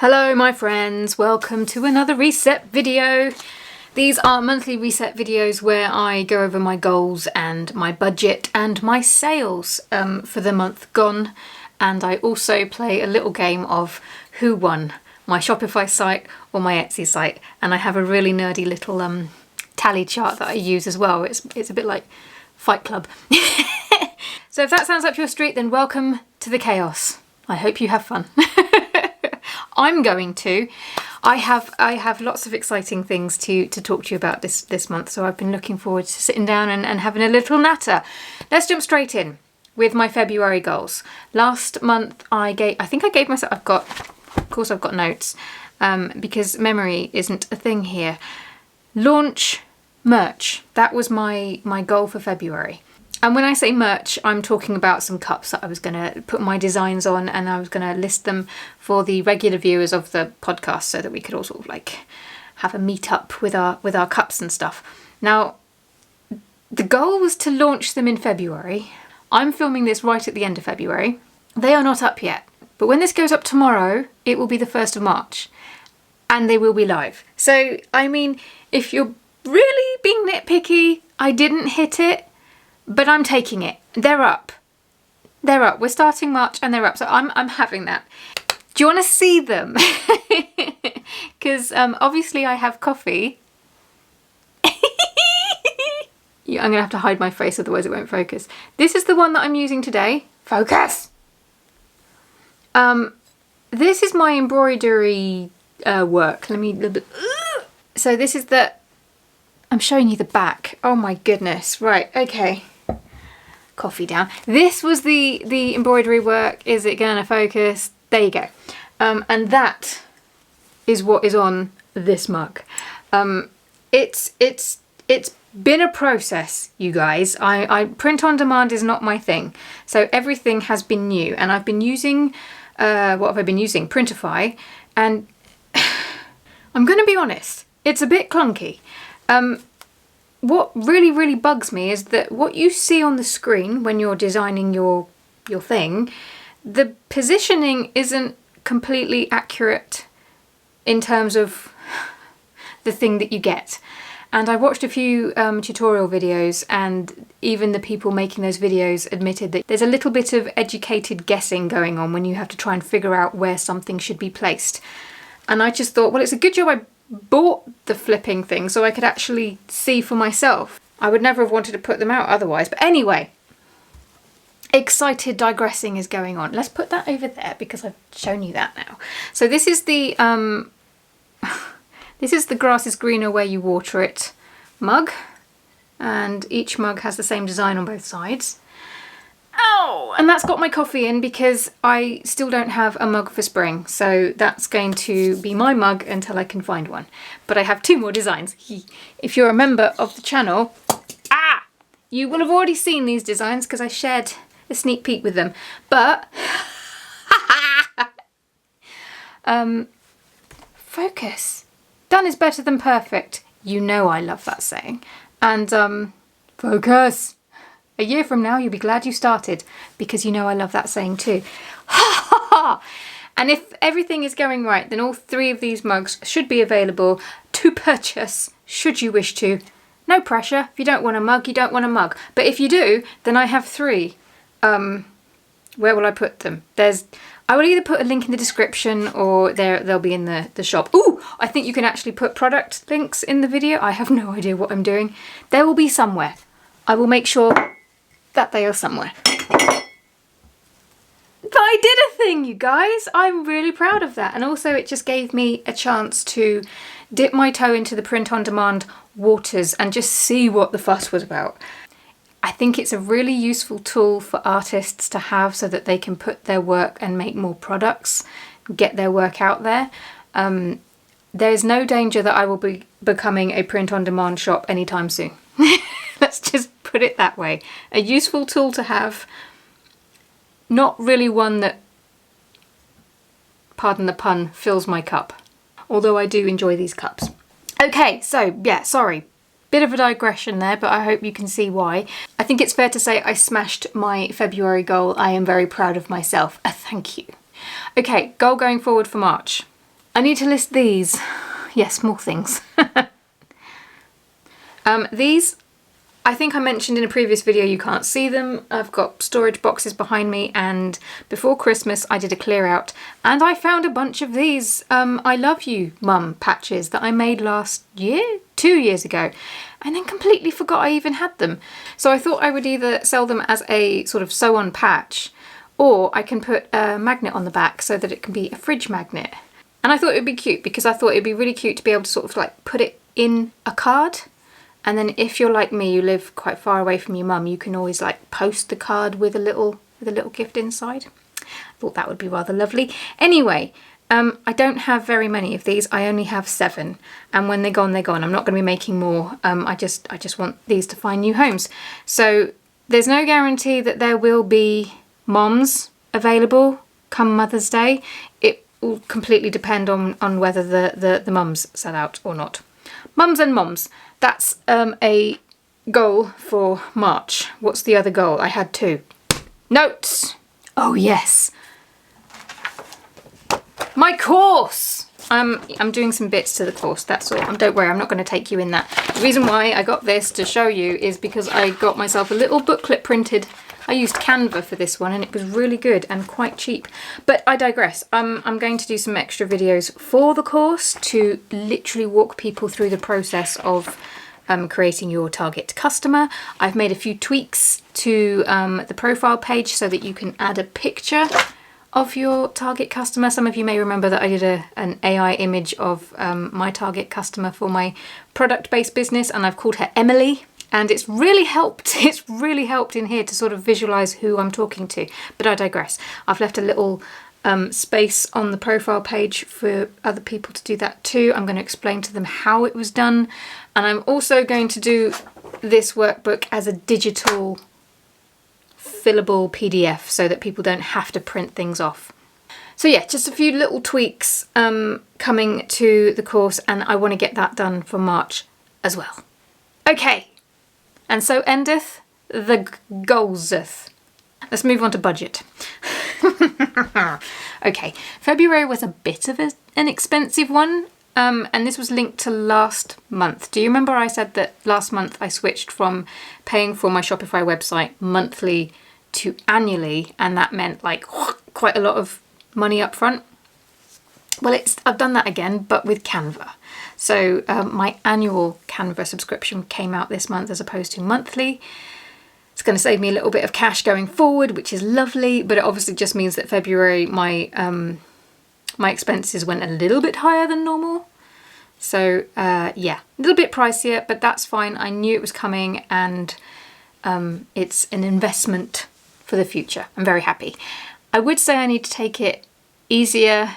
Hello my friends, welcome to another reset video. These are monthly reset videos where I go over my goals and my budget and my sales for the month gone, and I also play a little game of who won, my Shopify site or my Etsy site, and I have a really nerdy little tally chart that I use as well. It's a bit like Fight Club. So if that sounds up your street, then welcome to the chaos. I hope you have fun. I'm going to. I have lots of exciting things to talk to you about this month, so I've been looking forward to sitting down and having a little natter. Let's jump straight in with my February goals. Last month I think I gave myself, of course I've got notes, because memory isn't a thing here. Launch merch. That was my goal for February. And when I say merch, I'm talking about some cups that I was going to put my designs on, and I was going to list them for the regular viewers of the podcast so that we could all sort of like have a meet up with our cups and stuff. Now, the goal was to launch them in February. I'm filming this right at the end of February. They are not up yet, but when this goes up tomorrow, it will be the 1st of March and they will be live. So, I mean, if you're really being nitpicky, I didn't hit it. But I'm taking it. They're up. They're up. We're starting March and they're up. So I'm having that. Do you want to see them? Because obviously I have coffee. Yeah, I'm going to have to hide my face, otherwise it won't focus. This is the one that I'm using today. Focus! This is my embroidery work. Let me... So this is the... I'm showing you the back. Oh my goodness. Right, okay. Coffee down. This was the embroidery work. Is it gonna focus? There you go. And that is what is on this mug. It's been a process, you guys. I print on demand is not my thing. So everything has been new, and I've been using what have I been using? Printify, and I'm gonna be honest, it's a bit clunky. What really bugs me is that what you see on the screen when you're designing your thing, the positioning isn't completely accurate in terms of the thing that you get. And I watched a few tutorial videos, and even the people making those videos admitted that there's a little bit of educated guessing going on when you have to try and figure out where something should be placed. And I just thought, well, it's a good job I bought the flipping thing so I could actually see for myself. I would never have wanted to put them out otherwise. But anyway, excited digressing is going on. Let's put that over there because I've shown you that now. So this is the this is the grass is greener where you water it mug, and each mug has the same design on both sides. Oh, and that's got my coffee in because I still don't have a mug for spring, so that's going to be my mug until I can find one. But I have 2 more designs. If you're a member of the channel, you will have already seen these designs because I shared a sneak peek with them. But focus. Done is better than perfect. You know I love that saying. And focus. A year from now, you'll be glad you started, because you know I love that saying too. Ha ha ha! And if everything is going right, then all 3 of these mugs should be available to purchase, should you wish to. No pressure. If you don't want a mug, you don't want a mug. But if you do, then I have 3. Where will I put them? I will either put a link in the description, or they'll be in the shop. Ooh, I think you can actually put product links in the video. I have no idea what I'm doing. There will be somewhere. I will make sure that they are somewhere. But I did a thing, you guys. I'm really proud of that. And also it just gave me a chance to dip my toe into the print on demand waters and just see what the fuss was about. I think it's a really useful tool for artists to have so that they can put their work and make more products, get their work out there. There's no danger that I will be becoming a print on demand shop anytime soon. Let's just put it that way. A useful tool to have, not really one that, pardon the pun, fills my cup. Although I do enjoy these cups. Okay, so yeah, sorry. Bit of a digression there, but I hope you can see why. I think it's fair to say I smashed my February goal. I am very proud of myself. Thank you. Okay, goal going forward for March. I need to list these. Yes, more things. These, I think I mentioned in a previous video, you can't see them. I've got storage boxes behind me, and before Christmas I did a clear out and I found a bunch of these I love you mum patches that I made last year, 2 years ago, and then completely forgot I even had them. So I thought I would either sell them as a sort of sew on patch, or I can put a magnet on the back so that it can be a fridge magnet. And I thought it would be cute because I thought it'd be really cute to be able to sort of like put it in a card. And then if you're like me, you live quite far away from your mum, you can always like post the card with a little gift inside. I thought that would be rather lovely. Anyway, I don't have very many of these. I only have 7, and when they're gone, they're gone. I'm not going to be making more. I just want these to find new homes. So there's no guarantee that there will be moms available come Mother's Day. It will completely depend on whether the mums sell out or not. Mums and moms. That's a goal for March. What's the other goal? I had 2. Notes! Oh yes! My course! I'm doing some bits to the course, that's all. Don't worry, I'm not going to take you in that. The reason why I got this to show you is because I got myself a little booklet printed. I used Canva for this one and it was really good and quite cheap. But I digress. I'm going to do some extra videos for the course to literally walk people through the process of creating your target customer. I've made a few tweaks to the profile page so that you can add a picture of your target customer. Some of you may remember that I did an AI image of my target customer for my product-based business, and I've called her Emily. And it's really helped. It's really helped in here to sort of visualize who I'm talking to. But I digress. I've left a little space on the profile page for other people to do that too. I'm going to explain to them how it was done. And I'm also going to do this workbook as a digital fillable PDF so that people don't have to print things off. So yeah, just a few little tweaks coming to the course, and I want to get that done for March as well. Okay. And so endeth the goalseth. Let's move on to budget. Okay, February was a bit of an expensive one, and this was linked to last month. Do you remember I said that last month I switched from paying for my Shopify website monthly to annually, and that meant like quite a lot of money up front? Well, I've done that again, but with Canva. So my annual Canva subscription came out this month as opposed to monthly. It's going to save me a little bit of cash going forward, which is lovely, but it obviously just means that February my expenses went a little bit higher than normal. So yeah, a little bit pricier, but that's fine. I knew it was coming, and it's an investment for the future. I'm very happy. I would say I need to take it easier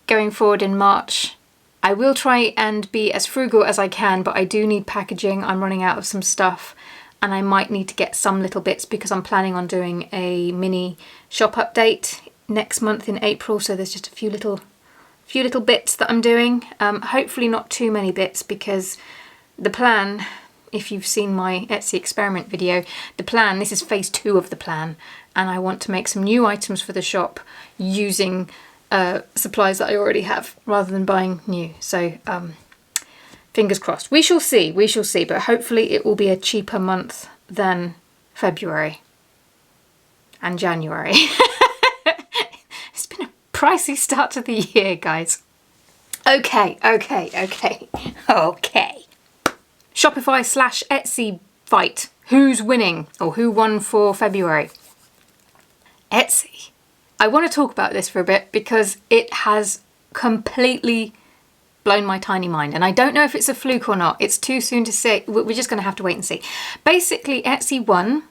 going forward in March. I will try and be as frugal as I can, but I do need packaging. I'm running out of some stuff, and I might need to get some little bits because I'm planning on doing a mini shop update next month in April. So there's just a few little bits that I'm doing. Hopefully not too many bits, because the plan, if you've seen my Etsy experiment video, the plan, this is phase 2 of the plan, and I want to make some new items for the shop using supplies that I already have rather than buying new. So fingers crossed. We shall see, but hopefully it will be a cheaper month than February and January. It's been a pricey start to the year, guys. Okay. Shopify/Etsy fight. Who's winning, or who won for February? Etsy. I want to talk about this for a bit because it has completely blown my tiny mind, and I don't know if it's a fluke or not. It's too soon to say. We're just going to have to wait and see. Basically, Etsy won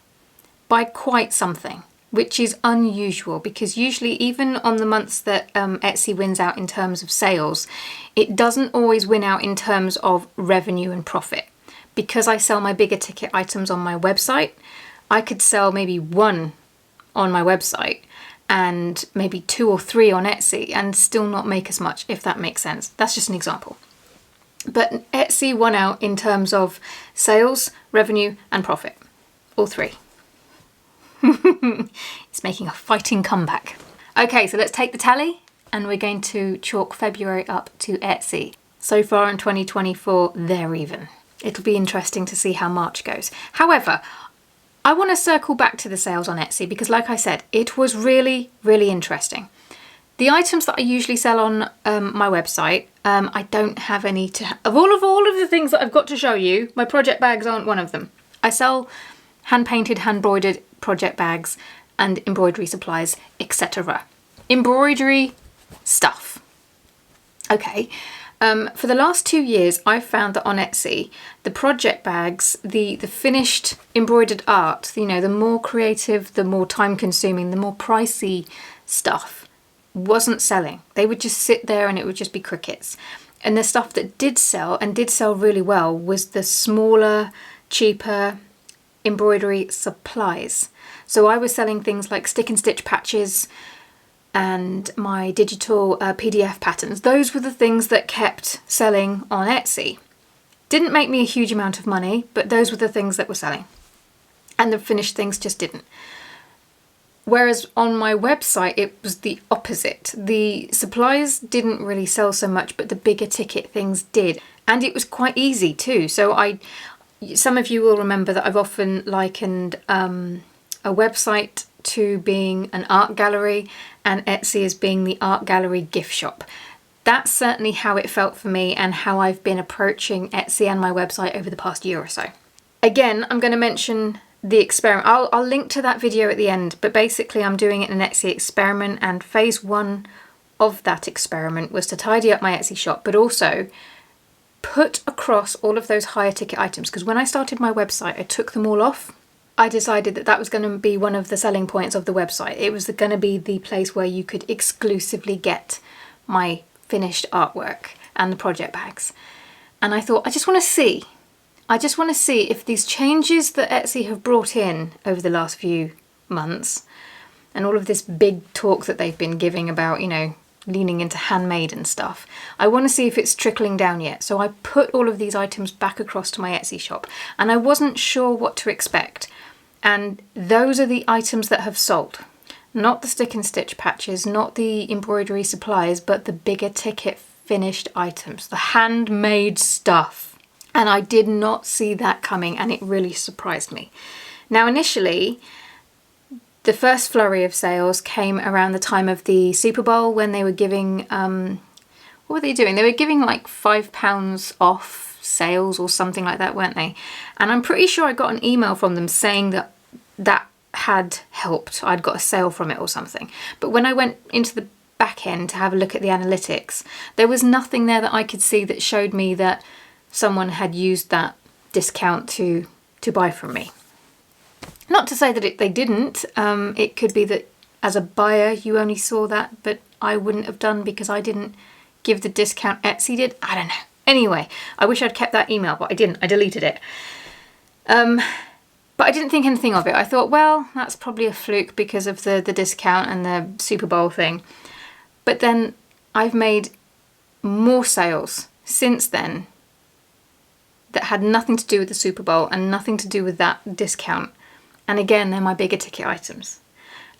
by quite something, which is unusual, because usually even on the months that Etsy wins out in terms of sales, it doesn't always win out in terms of revenue and profit. Because I sell my bigger ticket items on my website, I could sell maybe 1 on my website and maybe 2 or 3 on Etsy and still not make as much, if that makes sense. That's just an example. But Etsy won out in terms of sales, revenue and profit. All 3. It's making a fighting comeback. Okay, so let's take the tally and we're going to chalk February up to Etsy. So far in 2024, they're even. It'll be interesting to see how March goes. However, I want to circle back to the sales on Etsy because, like I said, it was really, really interesting. The items that I usually sell on my website, I don't have any to... Of all of the things that I've got to show you, my project bags aren't one of them. I sell hand-painted, hand-broidered project bags and embroidery supplies, etc. Embroidery stuff. Okay. For the last 2 years, I've found that on Etsy, the project bags, the finished embroidered art, you know, the more creative, the more time-consuming, the more pricey stuff wasn't selling. They would just sit there and it would just be crickets. And the stuff that did sell, and did sell really well, was the smaller, cheaper embroidery supplies. So I was selling things like stick and stitch patches and my digital PDF patterns. Those were the things that kept selling on Etsy. Didn't make me a huge amount of money, but those were the things that were selling. And the finished things just didn't. Whereas on my website, it was the opposite. The supplies didn't really sell so much, but the bigger ticket things did. And it was quite easy too. So some of you will remember that I've often likened a website to being an art gallery and Etsy as being the art gallery gift shop. That's certainly how it felt for me and how I've been approaching Etsy and my website over the past year or so. Again, I'm going to mention the experiment. I'll link to that video at the end, but basically I'm doing it in an Etsy experiment, and phase 1 of that experiment was to tidy up my Etsy shop, but also put across all of those higher ticket items, because when I started my website, I took them all off. I decided that that was going to be one of the selling points of the website. It was going to be the place where you could exclusively get my finished artwork and the project bags. And I thought, I just want to see if these changes that Etsy have brought in over the last few months, and all of this big talk that they've been giving about, you know, leaning into handmade and stuff, I want to see if it's trickling down yet. So I put all of these items back across to my Etsy shop, and I wasn't sure what to expect. And those are the items that have sold. Not the stick and stitch patches, not the embroidery supplies, but the bigger ticket finished items, the handmade stuff. And I did not see that coming, and it really surprised me. Now, initially, the first flurry of sales came around the time of the Super Bowl, when they were giving, what were they doing? They were giving like £5 off sales or something like that, weren't they? And I'm pretty sure I got an email from them saying that that had helped. I'd got a sale from it or something. But when I went into the back end to have a look at the analytics, there was nothing there that I could see that showed me that someone had used that discount to buy from me. Not to say that they didn't. It could be that as a buyer you only saw that, but I wouldn't have done because I didn't give the discount Etsy did. I don't know. Anyway, I wish I'd kept that email, but I didn't. I deleted it. But I didn't think anything of it. I thought, well, that's probably a fluke because of the discount and the Super Bowl thing. But then I've made more sales since then that had nothing to do with the Super Bowl and nothing to do with that discount. And again, they're my bigger ticket items.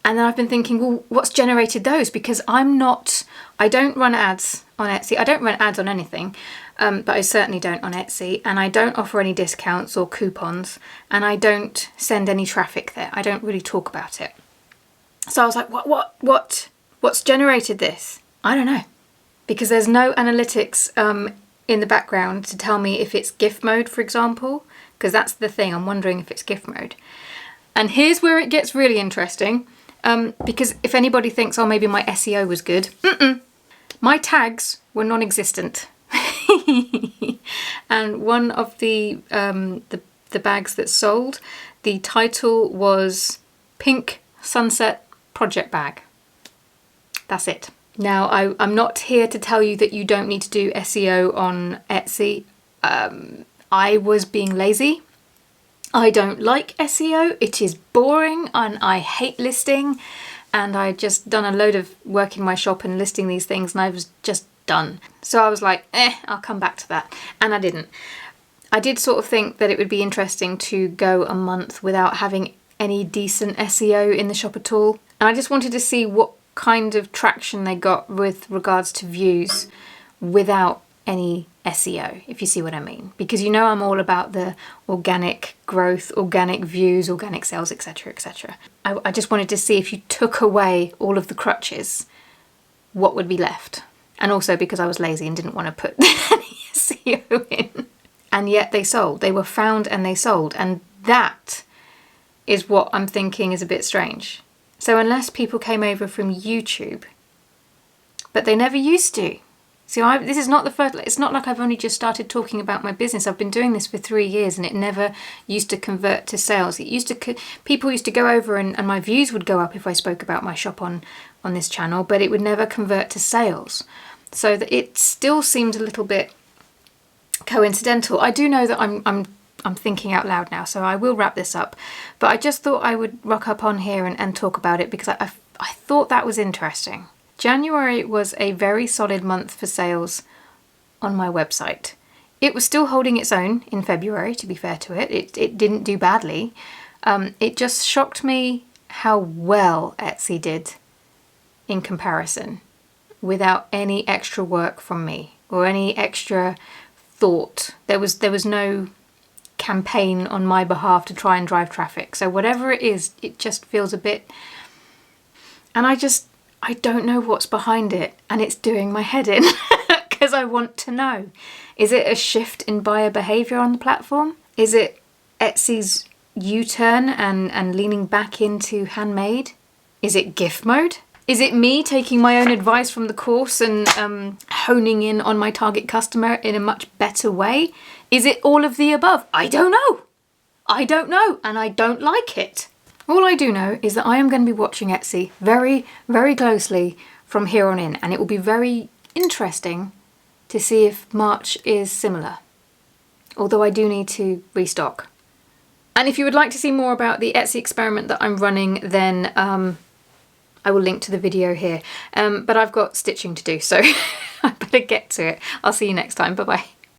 And then I've been thinking, well, what's generated those? Because I don't run ads on Etsy. I don't run ads on anything, but I certainly don't on Etsy. And I don't offer any discounts or coupons. And I don't send any traffic there. I don't really talk about it. So I was like, what's generated this? I don't know. Because there's no analytics in the background to tell me if it's gift mode, for example. Because that's the thing. I'm wondering if it's gift mode. And here's where it gets really interesting. Because if anybody thinks, oh, maybe my SEO was good, my tags were non-existent. And one of the bags that sold, the title was Pink Sunset Project Bag. That's it. Now, I'm not here to tell you that you don't need to do SEO on Etsy. I was being lazy. I don't like SEO. It is boring and I hate listing. And I just done a load of work in my shop and listing these things, and I was just done. So I was like, I'll come back to that. And I didn't. I did sort of think that it would be interesting to go a month without having any decent SEO in the shop at all. And I just wanted to see what kind of traction they got with regards to views without any SEO, if you see what I mean. Because you know I'm all about the organic growth, organic views, organic sales, etc, etc. I just wanted to see if you took away all of the crutches, what would be left? And also because I was lazy and didn't want to put any SEO in. And yet they sold. They were found and they sold. And that is what I'm thinking is a bit strange. So unless people came over from YouTube, but they never used to. See, this is not the first, it's not like I've only just started talking about my business. I've been doing this for 3 years and it never used to convert to sales. It used to, people used to go over and my views would go up if I spoke about my shop on this channel, but it would never convert to sales. So that it still seems a little bit coincidental. I do know that I'm thinking out loud now, so I will wrap this up. But I just thought I would rock up on here and talk about it because I thought that was interesting. January was a very solid month for sales on my website. It was still holding its own in February, to be fair to it. It didn't do badly. It just shocked me how well Etsy did in comparison, without any extra work from me or any extra thought. There was no campaign on my behalf to try and drive traffic. So whatever it is, it just feels a bit... And I don't know what's behind it, and it's doing my head in because I want to know. Is it a shift in buyer behavior on the platform? Is it Etsy's U-turn and leaning back into handmade? Is it gift mode? Is it me taking my own advice from the course and honing in on my target customer in a much better way? Is it all of the above? I don't know. I don't know, and I don't like it. All I do know is that I am going to be watching Etsy very, very closely from here on in, and it will be very interesting to see if March is similar. Although I do need to restock. And if you would like to see more about the Etsy experiment that I'm running, then I will link to the video here. But I've got stitching to do, so I better get to it. I'll see you next time. Bye-bye.